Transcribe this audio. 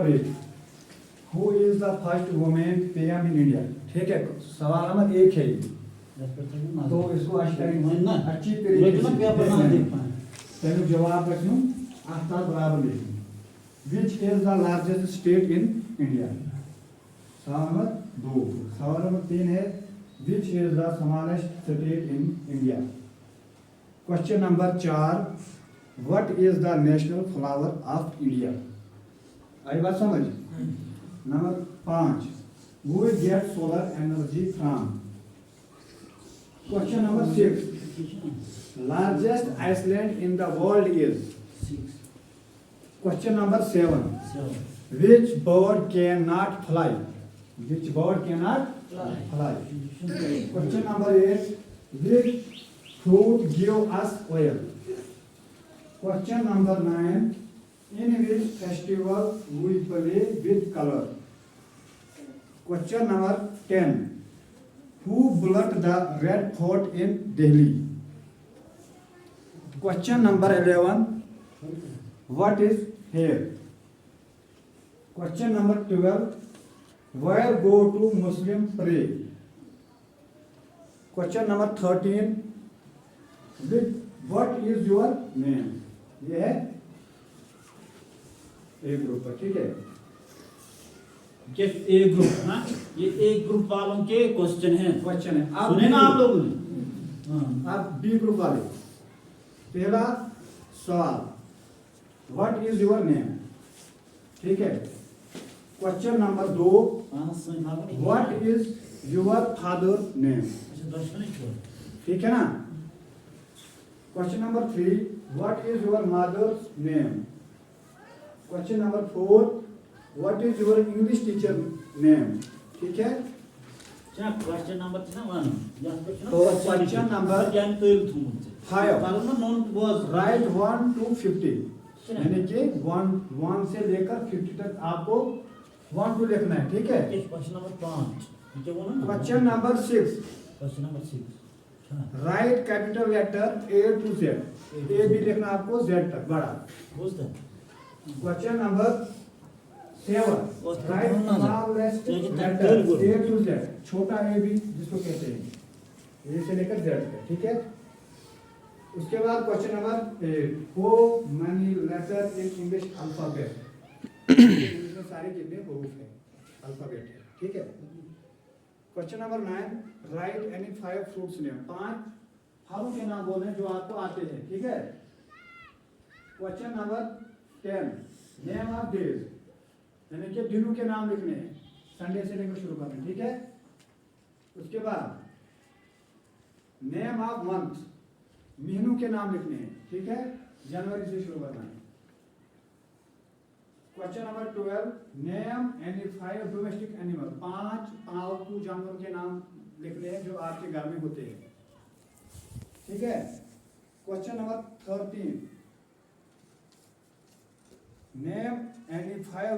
8, who is the first women PM in India? ठीक है, सवाल नंबर 1 है ये। तो इसको अच्छी तरीके से जवाब रखूं, आफ्टर बराबर लिखूं। Which is the largest state in India? सवाल नंबर 2। सवाल नंबर 3 है, which is the smallest state in India? Question number 4, what is the national flower of India? आई बात समझ? Number 5, we get solar energy from? Question number 6, largest island in the world is? Question number 7, which bird cannot fly? Which bird cannot fly? Question number 8, which fruit give us oil? Question number 9, in which festival we play with color? Question number 10, who built the Red Fort in Delhi? Question number 11, what is hair? Question number 12, where go to Muslim pray? Question number 13, what is your name? ये है एक group पर, ठीक है। ए group, हाँ, ये एक group वालों के क्वेश्चन है। आप सुने ना आप लोगों ने? आप बी ग्रुप वाले, पहला सवाल, व्हाट इज योर नेम? ठीक है। Question number 2, what is your father name? ठीक है ना। Question number 3, what is your mother's name? Question number 4, what is your English teacher name? ठीक है। क्वेश्चन नंबर 1, तो क्वेश्चन नंबर 5, राइट 1 to 50, यानी कि 1 से लेकर 50 तक आपको 1 to लिखना है, ठीक है। Question number 5, question number 6, write capital letter A to Z, A भी लिखना आपको Z तक बड़ा। Question number 7, write smallest letter A to Z, छोटा A भी जिसको कहते हैं, A से लेकर Z तक, ठीक है। उसके बाद question number 8, how many letter in English alphabet? English में सारे कितने हरूफ हैं, अल्फाबेट है, ठीक है। Question number 9, write any 5 fruits name, 5 फलों के नाम बोलें जो आपको आते हैं, ठीक है। Question number 10, name of days, यानी कि दिनों के नाम लिखने हैं, संडे से लेकर शुरू करना, ठीक है। उसके बाद नेम ऑफ मंथ, महीनों के नाम लिखने हैं, ठीक है, जनवरी से शुरू करना है। Question number 12, name any 5 domestic animal, 5 पालतू जानवरों के नाम लिखने हैं जो आपके घर में होते हैं, ठीक है। Question number 13, name any 5